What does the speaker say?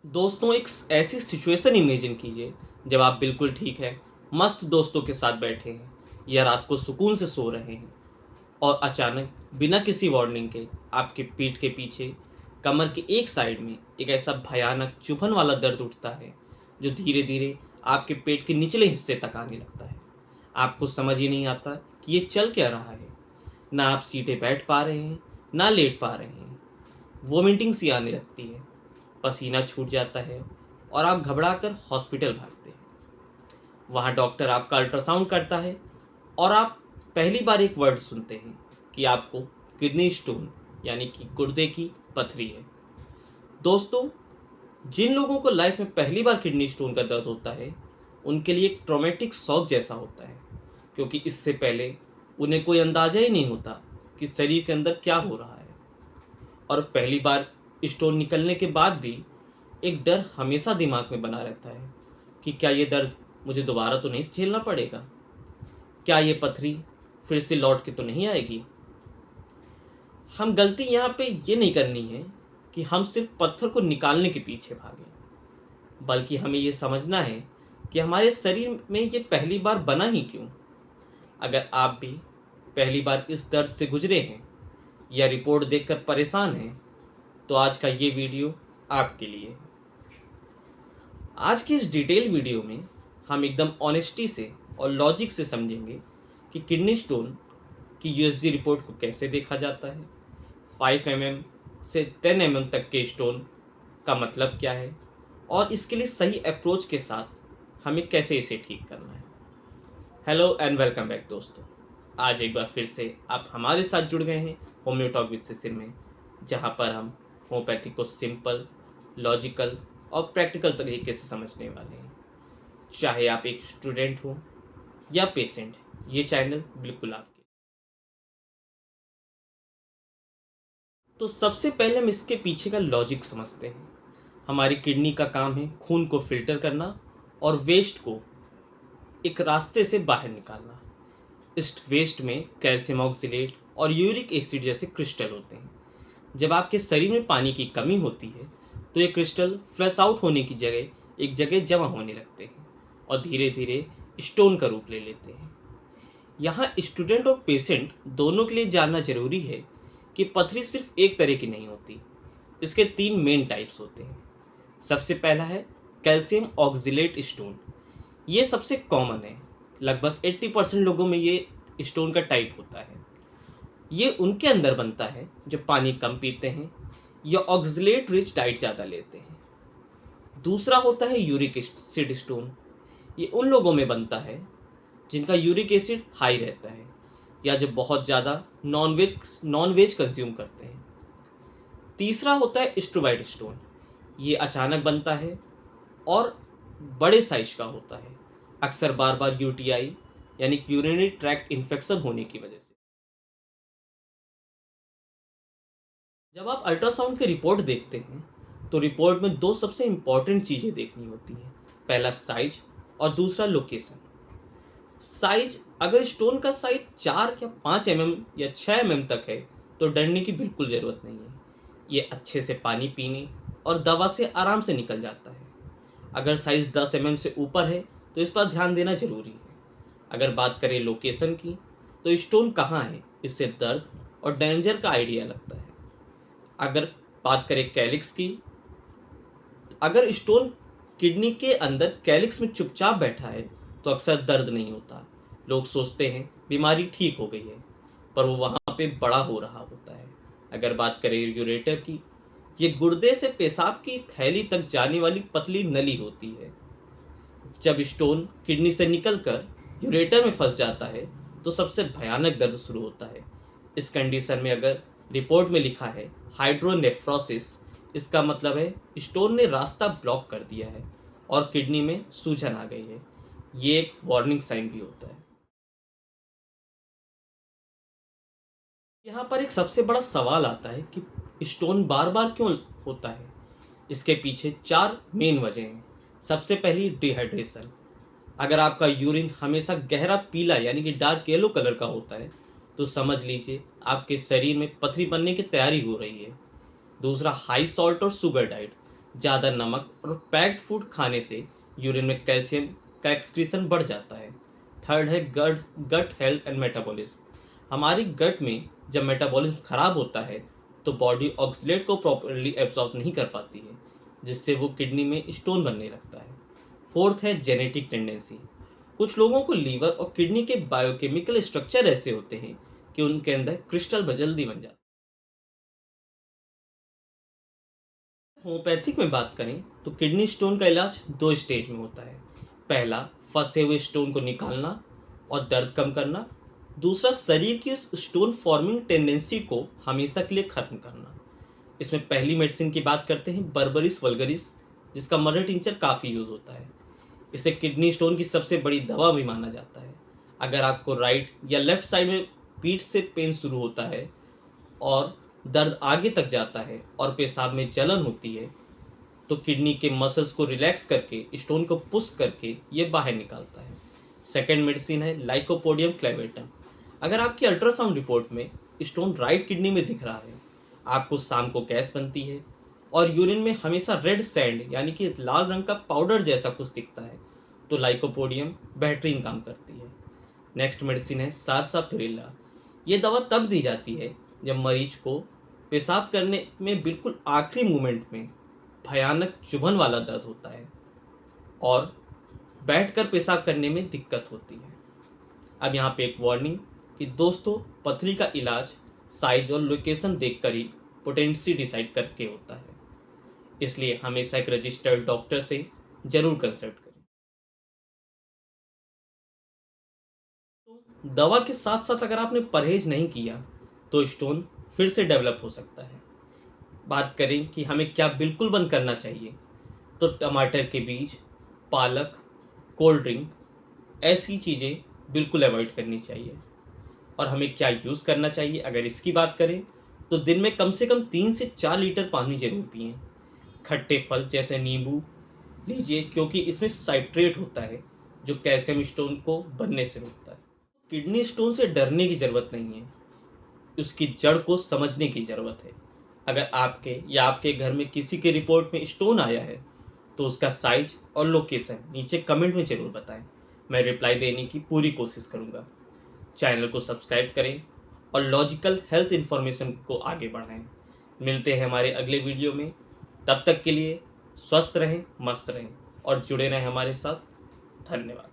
दोस्तों, एक ऐसी सिचुएशन इमेजिन कीजिए जब आप बिल्कुल ठीक हैं, मस्त दोस्तों के साथ बैठे हैं या रात को सुकून से सो रहे हैं और अचानक बिना किसी वार्निंग के आपके पीठ के पीछे कमर के एक साइड में एक ऐसा भयानक चुभन वाला दर्द उठता है जो धीरे धीरे आपके पेट के निचले हिस्से तक आने लगता है। आपको समझ ही नहीं आता कि ये चल क्या रहा है। ना आप सीधे बैठ पा रहे हैं, ना लेट पा रहे हैं। वोमिटिंग सी आने लगती है, पसीना छूट जाता है और आप घबराकर हॉस्पिटल भागते हैं। वहाँ डॉक्टर आपका अल्ट्रासाउंड करता है और आप पहली बार एक वर्ड सुनते हैं कि आपको किडनी स्टोन यानी कि गुर्दे की पथरी है। दोस्तों, जिन लोगों को लाइफ में पहली बार किडनी स्टोन का दर्द होता है उनके लिए एक ट्रॉमेटिक शॉक जैसा होता है, क्योंकि इससे पहले उन्हें कोई अंदाजा ही नहीं होता कि शरीर के अंदर क्या हो रहा है। और पहली बार स्टोन निकलने के बाद भी एक डर हमेशा दिमाग में बना रहता है कि क्या ये दर्द मुझे दोबारा तो नहीं झेलना पड़ेगा, क्या ये पथरी फिर से लौट के तो नहीं आएगी। हम गलती यहाँ पे ये नहीं करनी है कि हम सिर्फ पत्थर को निकालने के पीछे भागें, बल्कि हमें ये समझना है कि हमारे शरीर में ये पहली बार बना ही क्यों। अगर आप भी पहली बार इस दर्द से गुजरे हैं या रिपोर्ट देखकर परेशान हैं, तो आज का ये वीडियो आपके लिए है। आज की इस डिटेल वीडियो में हम एकदम ऑनेस्टी से और लॉजिक से समझेंगे कि किडनी स्टोन की यूएसजी रिपोर्ट को कैसे देखा जाता है, 5 mm से 10 mm तक के स्टोन का मतलब क्या है और इसके लिए सही अप्रोच के साथ हमें कैसे इसे ठीक करना है। हेलो एंड वेलकम बैक दोस्तों। आज एक बार फिर से आप हमारे साथ जुड़ गए हैं होम्यो टॉक विद शिशिर में, जहाँ पर हम होम्योपैथी को सिंपल, लॉजिकल और प्रैक्टिकल तरीके से समझने वाले हैं। चाहे आप एक स्टूडेंट हो या पेशेंट, ये चैनल बिल्कुल आपके। तो सबसे पहले हम इसके पीछे का लॉजिक समझते हैं। हमारी किडनी का काम है खून को फिल्टर करना और वेस्ट को एक रास्ते से बाहर निकालना। इस वेस्ट में कैल्शियम ऑक्सीलेट और यूरिक एसिड जैसे क्रिस्टल होते हैं। जब आपके शरीर में पानी की कमी होती है तो ये क्रिस्टल फ्लश आउट होने की जगह एक जगह जमा होने लगते हैं और धीरे धीरे स्टोन का रूप ले लेते हैं। यहाँ स्टूडेंट और पेशेंट दोनों के लिए जानना जरूरी है कि पथरी सिर्फ एक तरह की नहीं होती। इसके 3 मेन टाइप्स होते हैं। सबसे पहला है कैल्शियम ऑक्सीलेट स्टोन। ये सबसे कॉमन है, लगभग 80% लोगों में ये स्टोन का टाइप होता है। ये उनके अंदर बनता है जो पानी कम पीते हैं या ऑक्सलेट रिच डाइट ज़्यादा लेते हैं। दूसरा होता है यूरिक एसिड स्टोन। ये उन लोगों में बनता है जिनका यूरिक एसिड हाई रहता है या जो बहुत ज़्यादा नॉन वेज कंज्यूम करते हैं। तीसरा होता है स्ट्रोमाइड स्टोन। ये अचानक बनता है और बड़े साइज का होता है, अक्सर बार बार यूटीआई यानी यूरिनरी ट्रैक्ट इन्फेक्शन होने की वजह से। जब आप अल्ट्रासाउंड की रिपोर्ट देखते हैं तो रिपोर्ट में 2 सबसे इंपॉर्टेंट चीज़ें देखनी होती हैं। पहला साइज और दूसरा लोकेशन। साइज, अगर स्टोन का साइज 4 या 5 mm या 6 mm तक है तो डरने की बिल्कुल ज़रूरत नहीं है। ये अच्छे से पानी पीने और दवा से आराम से निकल जाता है। अगर साइज 10 mm से ऊपर है तो इस पर ध्यान देना ज़रूरी है। अगर बात करें लोकेशन की, तो स्टोन कहाँ है इससे दर्द और डेंजर का आइडिया लगता है। अगर बात करें कैलिक्स की, अगर स्टोन किडनी के अंदर कैलिक्स में चुपचाप बैठा है तो अक्सर दर्द नहीं होता। लोग सोचते हैं बीमारी ठीक हो गई है, पर वो वहाँ पे बड़ा हो रहा होता है। अगर बात करें यूरेटर की, ये गुर्दे से पेशाब की थैली तक जाने वाली पतली नली होती है। जब स्टोन किडनी से निकलकर यूरेटर में फंस जाता है तो सबसे भयानक दर्द शुरू होता है। इस कंडीशन में अगर रिपोर्ट में लिखा है हाइड्रोनेफ्रोसिस, इसका मतलब है स्टोन ने रास्ता ब्लॉक कर दिया है और किडनी में सूजन आ गई है। ये एक वार्निंग साइन भी होता है। यहाँ पर एक सबसे बड़ा सवाल आता है कि स्टोन बार बार क्यों होता है। इसके पीछे 4 मेन वजह हैं। सबसे पहली डिहाइड्रेशन। अगर आपका यूरिन हमेशा गहरा पीला यानी कि डार्क येलो कलर का होता है तो समझ लीजिए आपके शरीर में पथरी बनने की तैयारी हो रही है। दूसरा हाई सॉल्ट और शुगर डाइट। ज़्यादा नमक और पैक्ड फूड खाने से यूरिन में कैल्शियम का एक्सक्रीशन बढ़ जाता है। थर्ड है गट गट हेल्थ एंड मेटाबॉलिज्म। हमारी गट में जब मेटाबॉलिज्म खराब होता है तो बॉडी ऑक्सलेट को प्रॉपरली एब्जॉर्ब नहीं कर पाती है, जिससे वो किडनी में स्टोन बनने लगता है। फोर्थ है जेनेटिक टेंडेंसी। कुछ लोगों को लीवर और किडनी के बायोकेमिकल स्ट्रक्चर ऐसे होते हैं कि उनके अंदर क्रिस्टल जल्दी बन जाते हैं। होम्योपैथिक में बात करें तो किडनी स्टोन का इलाज दो स्टेज में होता है। पहला, फंसे हुए स्टोन को निकालना और दर्द कम करना। दूसरा, शरीर की उस स्टोन फॉर्मिंग टेंडेंसी को हमेशा के लिए खत्म करना। इसमें पहली मेडिसिन की बात करते हैं, बर्बरिस वल्गरिस, जिसका मदर टिंचर काफ़ी यूज़ होता है। इसे किडनी स्टोन की सबसे बड़ी दवा भी माना जाता है। अगर आपको राइट या लेफ्ट साइड में पीठ से पेन शुरू होता है और दर्द आगे तक जाता है और पेशाब में जलन होती है, तो किडनी के मसल्स को रिलैक्स करके स्टोन को पुश करके ये बाहर निकालता है। सेकेंड मेडिसिन है लाइकोपोडियम क्लेवेटम। अगर आपकी अल्ट्रासाउंड रिपोर्ट में स्टोन राइट किडनी में दिख रहा है, आपको शाम को गैस बनती है और यूरिन में हमेशा रेड सैंड यानी कि लाल रंग का पाउडर जैसा कुछ दिखता है, तो लाइकोपोडियम बेहतरीन काम करती है। नेक्स्ट मेडिसिन है सारसापिरिल्ला। ये दवा तब दी जाती है जब मरीज को पेशाब करने में बिल्कुल आखिरी मोमेंट में भयानक चुभन वाला दर्द होता है और बैठकर पेशाब करने में दिक्कत होती है। अब यहाँ पे एक वार्निंग कि दोस्तों, पथरी का इलाज साइज और लोकेशन देखकर ही पोटेंसी डिसाइड करके होता है, इसलिए हमेशा एक रजिस्टर्ड डॉक्टर से जरूर कंसल्ट करें। तो दवा के साथ साथ अगर आपने परहेज नहीं किया तो स्टोन फिर से डेवलप हो सकता है। बात करें कि हमें क्या बिल्कुल बंद करना चाहिए, तो टमाटर के बीज, पालक, कोल्ड ड्रिंक, ऐसी चीज़ें बिल्कुल अवॉइड करनी चाहिए। और हमें क्या यूज़ करना चाहिए अगर इसकी बात करें, तो दिन में कम से कम 3 से 4 लीटर पानी जरूर पिएं। खट्टे फल जैसे नींबू लीजिए, क्योंकि इसमें साइट्रेट होता है जो कैल्शियम स्टोन को बनने से रोकता है। किडनी स्टोन से डरने की ज़रूरत नहीं है, उसकी जड़ को समझने की ज़रूरत है। अगर आपके या आपके घर में किसी के रिपोर्ट में स्टोन आया है तो उसका साइज और लोकेशन नीचे कमेंट में ज़रूर बताएं। मैं रिप्लाई देने की पूरी कोशिश करूँगा। चैनल को सब्सक्राइब करें और लॉजिकल हेल्थ इन्फॉर्मेशन को आगे बढ़ाएं। मिलते हैं हमारे अगले वीडियो में। तब तक के लिए स्वस्थ रहें, मस्त रहें और जुड़े रहें हमारे साथ। धन्यवाद।